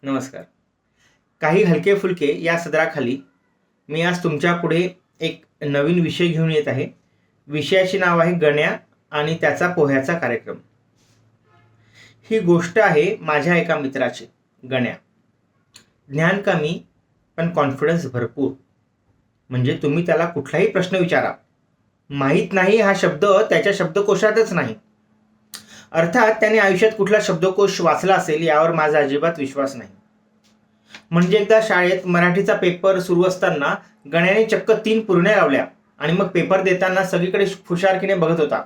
नमस्कार. काही हलके फुलके या सदराखाली मी आज तुमच्या पुढे एक नवीन विषय घेऊन येत आहे. विषयाचे नाव आहे गण्या आणि त्याचा पोह्याचा कार्यक्रम. ही गोष्ट आहे माझ्या एका मित्राची. गण्या ज्ञान कमी पण कॉन्फिडन्स भरपूर. म्हणजे तुम्ही त्याला कुठलाही प्रश्न विचारा, माहीत नाही हा शब्द त्याच्या शब्दकोशातच नाही. अर्थात त्याने आयुष्यात कुठला शब्दकोश वाचला असेल यावर माझा अजिबात विश्वास नाही. म्हणजे एकदा शाळेत मराठीचा पेपर सुरू असताना गण्याने चक्क 3 पूर्ण्या लावल्या आणि मग पेपर देताना सगळीकडे खुशारकीने बघत होता.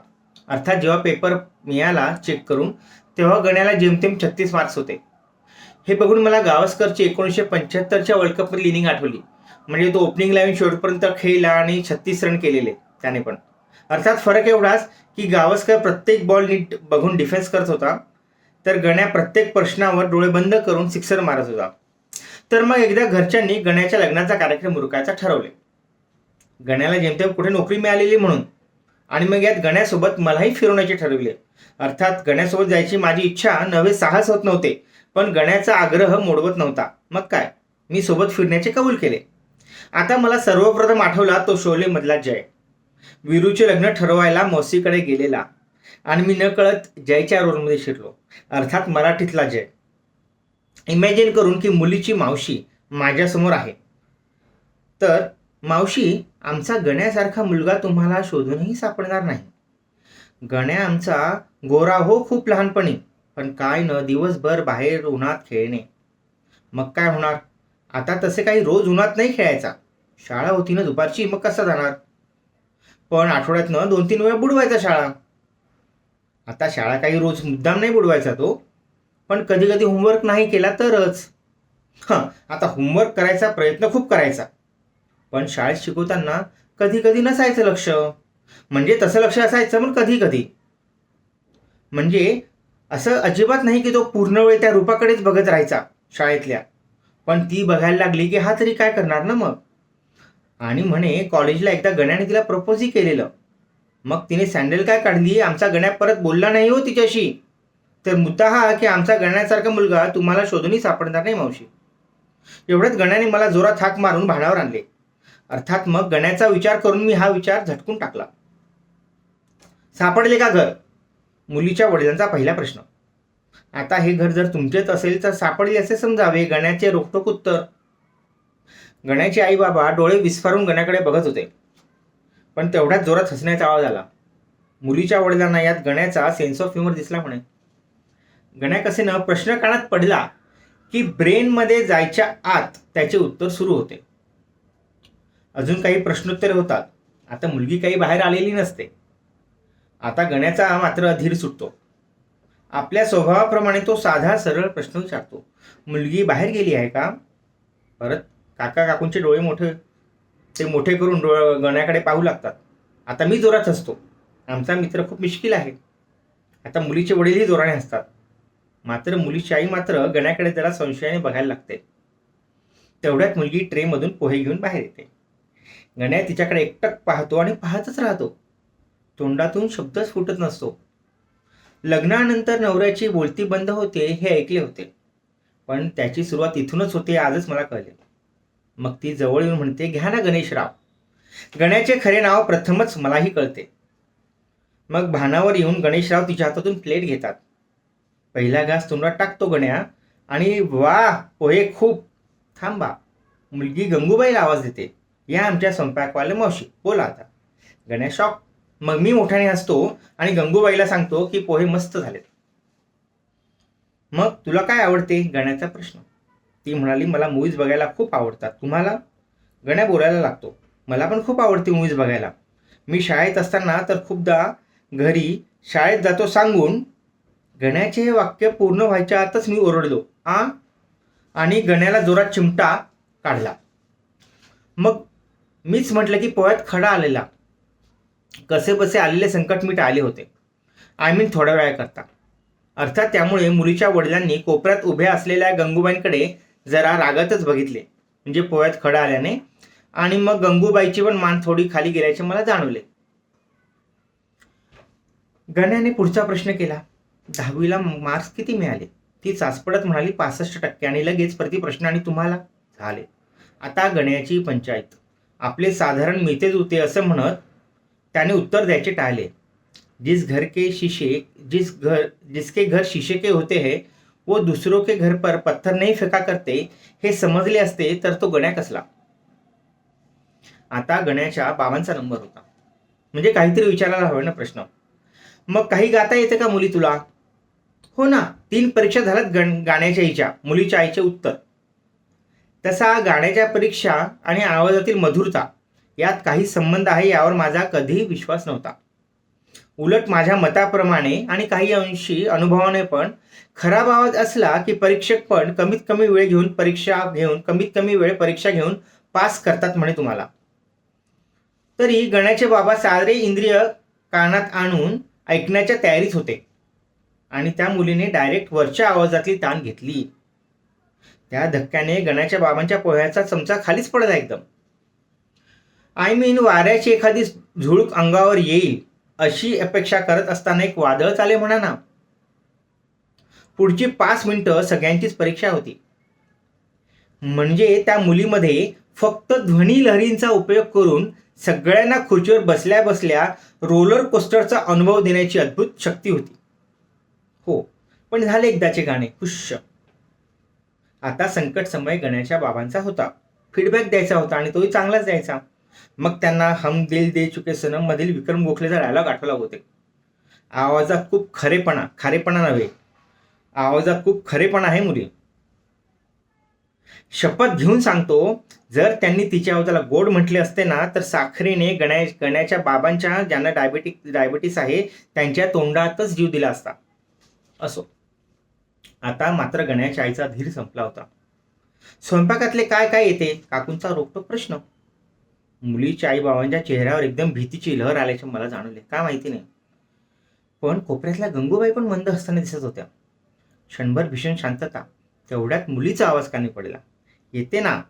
अर्थात जेव्हा पेपर मिळाला चेक करून तेव्हा गण्याला जेमतेम 36 मार्क्स होते. हे बघून मला गावस्करची 1975च्या वर्ल्ड कपमधली इनिंग आठवली. म्हणजे तो ओपनिंग लाईन शेवटपर्यंत खेळला आणि 36 रन केलेले त्याने पण. अर्थात फरक एवढाच की गावस्कर प्रत्येक बॉल नीट बघून डिफेन्स करत होता, तर गण्या प्रत्येक प्रश्नावर डोळे बंद करून सिक्सर मारत होता. तर मग एकदा घरच्यांनी गण्याच्या लग्नाचा कार्यक्रम उरकायचा ठरवले. गण्याला जेमतेम कुठे नोकरी मिळालेली म्हणून. आणि मग यात गण्यासोबत मलाही फिरवण्याचे ठरविले. अर्थात गण्यासोबत जायची माझी इच्छा नवे साहस होत नव्हते, पण गण्याचा आग्रह मोडवत नव्हता. मग काय, मी सोबत फिरण्याचे कबूल केले. आता मला सर्वप्रथम आठवला तो शोले मधला जय. वीरूचे लग्न ठरवायला मौसीकडे गेलेला आणि मी नकळत जयच्या रोलमध्ये शिरलो. अर्थात मराठीतला जय. इमॅजिन करून की मुलीची मावशी माझ्यासमोर आहे. तर मावशी, आमचा गण्यासारखा मुलगा तुम्हाला शोधूनही सापडणार नाही. गण्या आमचा गोरा हो खूप लहानपणी, पण काय न दिवसभर बाहेर उन्हात खेळणे. मग काय होणार, आता तसे काही रोज उन्हात नाही खेळायचा. शाळा होती ना दुपारची, मग कसा जाणार. पण आठवड्यातनं 2-3 वेळा बुडवायचा शाळा. आता शाळा काही रोज मुद्दाम नाही बुडवायचा तो, पण कधी कधी होमवर्क नाही केला तरच. आता होमवर्क करायचा प्रयत्न खूप करायचा, पण शाळेत शिकवताना कधी कधी नसायचं लक्ष. म्हणजे तसं लक्ष असायचं पण कधी कधी. म्हणजे असं अजिबात नाही की तो पूर्ण वेळ त्या रूपाकडेच बघत राहायचा शाळेतल्या. पण ती बघायला लागली की हा तरी काय करणार ना मग. आणि म्हणे कॉलेजला एकदा गण्याने तिला प्रपोजही केलेलं. मग तिने सँडल काय काढली, आमचा गण्या परत बोलला नाही हो तिच्याशी. तर मुद्दा हा की आमचा गण्यासारखा मुलगा तुम्हाला शोधूनही सापडणार नाही मावशी. एवढ्यात गण्याने मला जोरात हाक मारून भानावर आणले. अर्थात मग गण्याचा विचार करून मी हा विचार झटकून टाकला. सापडले का घर, मुलीच्या वडिलांचा पहिला प्रश्न. आता हे घर जर तुमचेच असेल तर सापडले असे समजावे, गण्याचे रोखटोक उत्तर. गण्याचे आई बाबा डोळे विस्फारून गण्याकडे बघत होते, पण तेवढ्याच जोरात हसण्याचा आवाज आला. मुलीच्या वडिलांना यात गण्याचा सेन्स ऑफ ह्युमर दिसला. म्हणे गण्या कसे न प्रश्न कानात पडला की ब्रेनमध्ये जायच्या आत त्याचे उत्तर सुरू होते. अजून काही प्रश्नोत्तरे होतात. आता मुलगी काही बाहेर आलेली नसते. आता गण्याचा मात्र अधीर सुटतो. आपल्या स्वभावाप्रमाणे तो साधा सरळ प्रश्न विचारतो, मुलगी बाहेर गेली आहे का. परत काका काकूंचे डोळे मोठे करून गण्याकडे पाहू लागतात. आता मी जोरात हसतो. आमचा मित्र खूप मिश्किल आहे. आता मुलीचे वडीलही जोराने हसतात. मात्र मुलीची आई मात्र गण्याकडे जरा संशयाने बघायला लागते. तेवढ्यात मुलगी ट्रेमधून पोहे घेऊन बाहेर येते. गण्या तिच्याकडे एकटक पाहतो आणि पाहतच राहतो. तोंडातून शब्दच फुटत नसतो. लग्नानंतर नवऱ्याची बोलती बंद होते हे ऐकले होते, पण त्याची सुरुवात इथूनच होते आजच मला कळले. मग ती जवळ येऊन म्हणते, घ्या ना गणेशराव. गण्याचे खरे नाव प्रथमच मलाही कळते. मग भानावर येऊन गणेशराव तिच्या हातातून प्लेट घेतात. पहिला घास तोंडात टाकतो गण्या आणि वा पोहे खूप. थांबा, मुलगी गंगूबाईला आवाज देते, या आमच्या स्वयंपाकवाले मावशी, बोला आता. गण्या शॉक. मग मी मोठ्याने हसतो आणि गंगूबाईला सांगतो की पोहे मस्त झालेत. मग तुला काय आवडते, गण्याचा प्रश्न. ती म्हणाली, मला मूवीज बघायला खूप आवडतात. तुम्हाला. गण्या बोलायला लागतो, मला पण खूप आवडते मूवीज बघायला. मी शाळेत असताना तर खूपदा घरी शाळेत जातो सांगून. गण्याचे हे वाक्य पूर्ण व्हायच्या आतच मी ओरडलो, आणि गण्याला जोरात चिमटा काढला. मग मीच म्हटलं की पोह्यात खडा आलेला. कसे बसे आलेले संकट मी टाळले होते. थोड्या वेळाकरता. अर्थात त्यामुळे मुलीच्या वडिलांनी कोपऱ्यात उभ्या असलेल्या गंगूबाईंकडे जरा रागातच बघितले, म्हणजे पोह्यात खडा आल्याने. आणि मग गंगूबाईची पण मान थोडी खाली गेल्याचे मला जाणवले. गण्याने पुढचा प्रश्न केला, 10वीला मार्क्स किती मिळाले. ती चाचपडत म्हणाली 65% आणि लगेच प्रतिप्रश्न आणि तुम्हाला झाले. आता गण्याची पंचायत. आपले साधारण मिळते जुळते असं म्हणत त्याने उत्तर द्यायचे टाळले. जिसके घर शीशे के होते हैं वो दूसरों के घर पर पत्थर नहीं फेका करते हे समजले असते तर तो गण्या कसला. आता गण्याच्या बाबांचा नंबर होता. म्हणजे काहीतरी विचारायला हवं ना प्रश्न. मग काही गाता येते का मुली तुला? हो ना, 3 परीक्षा झाल्यात गाण्याच्या आईच्या, मुलीच्या आईचे उत्तर. तसा गाण्याच्या परीक्षा आणि आवाजातील मधुरता यात काही संबंध आहे यावर माझा कधीही विश्वास नव्हता. उलट माझ्या मताप्रमाणे आणि काही अंशी अनुभवाने पण खराब आवाज असला की परीक्षक पण कमीत कमी वेळ परीक्षा घेऊन पास करतात म्हणे तुम्हाला. तरी गण्याचे बाबा सारे इंद्रिय कानात आणून ऐकण्याच्या तयारीत होते आणि त्या मुलीने डायरेक्ट वरच्या आवाजातली ताण घेतली. त्या धक्क्याने गण्याच्या बाबांच्या पोह्याचा चमचा खालीच पडला एकदम. वाऱ्याची एखादी झुळूक अंगावर येईल अशी अपेक्षा करत असताना एक वादळ आले म्हणा ना. पुढची 5 मिनिटं सगळ्यांचीच परीक्षा होती. म्हणजे त्या मुलीमध्ये फक्त ध्वनी लहरींचा उपयोग करून सगळ्यांना खुर्चीवर बसल्या बसल्या रोलर कोस्टरचा अनुभव देण्याची अद्भुत शक्ती होती. हो, पण झाले एकदाचे गाणे खुश. आता संकट समय गण्याच्या बाबांचा होता. फीडबॅक द्यायचा होता आणि तोही चांगलाच द्यायचा. मग त्यांना हम दिल दे चुके सनम मधील विक्रम गोखलेचा डायलॉग आठवला होते. आवाजात खूप खारेपणा नव्हे, आवाजात खूप खरेपणा आहे मुली. शपथ घेऊन सांगतो, जर त्यांनी तिच्या आवाजाला गोड म्हटले असते ना तर साखरेने गण्याच्या बाबांच्या ज्यांना डायबिटीस आहे त्यांच्या तोंडातच जीव दिला असता. असो, आता मात्र गण्याच्या आईचा धीर संपला होता. स्वयंपाकातले काय काय येते काकूंचा रोखटोक प्रश्न. मुलीच्या आई बाबांच्या चेहऱ्यावर एकदम भीतीची लहर आल्याचे मला जाणवले, का माहिती नाही. पण कोपऱ्यातल्या गंगूबाई पण मंद असताना दिसत होत्या. क्षणभर भीषण शांतता. तेवढ्यात मुलीचा आवाज कानी पडला. येते ना,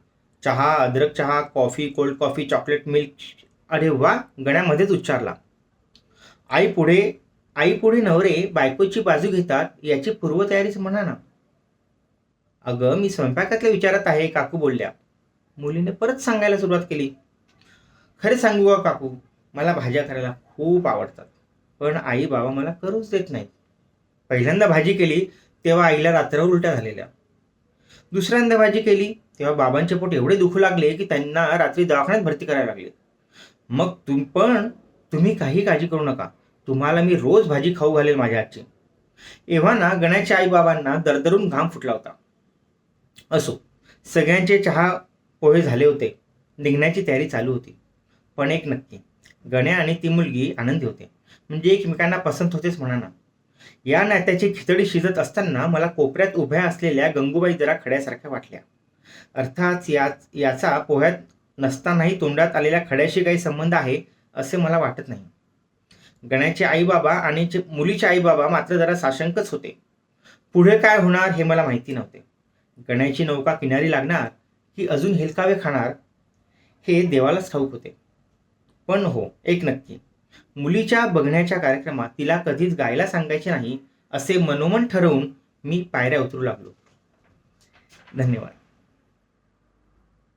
चहा, अद्रक चहा, coffee, cold coffee, chocolate milk. अरे वा, गण्यामध्येच उच्चारला. आई पुढे नवरे बायकोची बाजू घेतात याची पूर्वतयारीच म्हणा ना. अगं, मी स्वयंपाकातल्या विचारात आहे, काकू बोलल्या. मुलीने परत सांगायला सुरुवात केली. खरे सांगू का काकू, मला भाज्या करायला खूप आवडतात, पण आई बाबा मला करूच देत नाहीत. पहिल्यांदा भाजी केली तेव्हा आईला रात्रभर उलट्या झालेल्या. दुसऱ्यांदा भाजी केली तेव्हा बाबांचे पोट एवढे दुखू लागले की त्यांना रात्री दवाखान्यात भरती करायला लागले. मग तुम्ही काही काळजी करू नका, तुम्हाला मी रोज भाजी खाऊ घालेल माझ्या हातची. एव्हा ना गण्याच्या आई बाबांना दरदरून घाम फुटला होता. असो, सगळ्यांचे चहा पोहे झाले होते. निघण्याची तयारी चालू होती. पण एक नक्की, गण्या आणि ती मुलगी आनंदी होते. म्हणजे एकमेकांना पसंत होतेच म्हणा ना. या नात्याची खिचडी शिजत असताना मला कोपऱ्यात उभ्या असलेल्या गंगूबाई जरा खड्यासारख्या वाटल्या. अर्थात याचा पोह्यात नसतानाही तोंडात आलेल्या खड्याशी काही संबंध आहे असे मला वाटत नाही. गण्याचे आई बाबा आणि मुलीचे आई बाबा मात्र जरा साशंकच होते. पुढे काय होणार हे मला माहिती नव्हते. गण्याची नौका किनारी लागणार की अजून हेलकावे खाणार हे देवालाच ठाऊक होते. पण हो, एक नक्की, मुलीच्या बघण्याच्या कार्यक्रमात तिला कधीच गायला सांगायचे नाही असे मनोमन ठरवून मी पायऱ्या उतरू लागलो. धन्यवाद.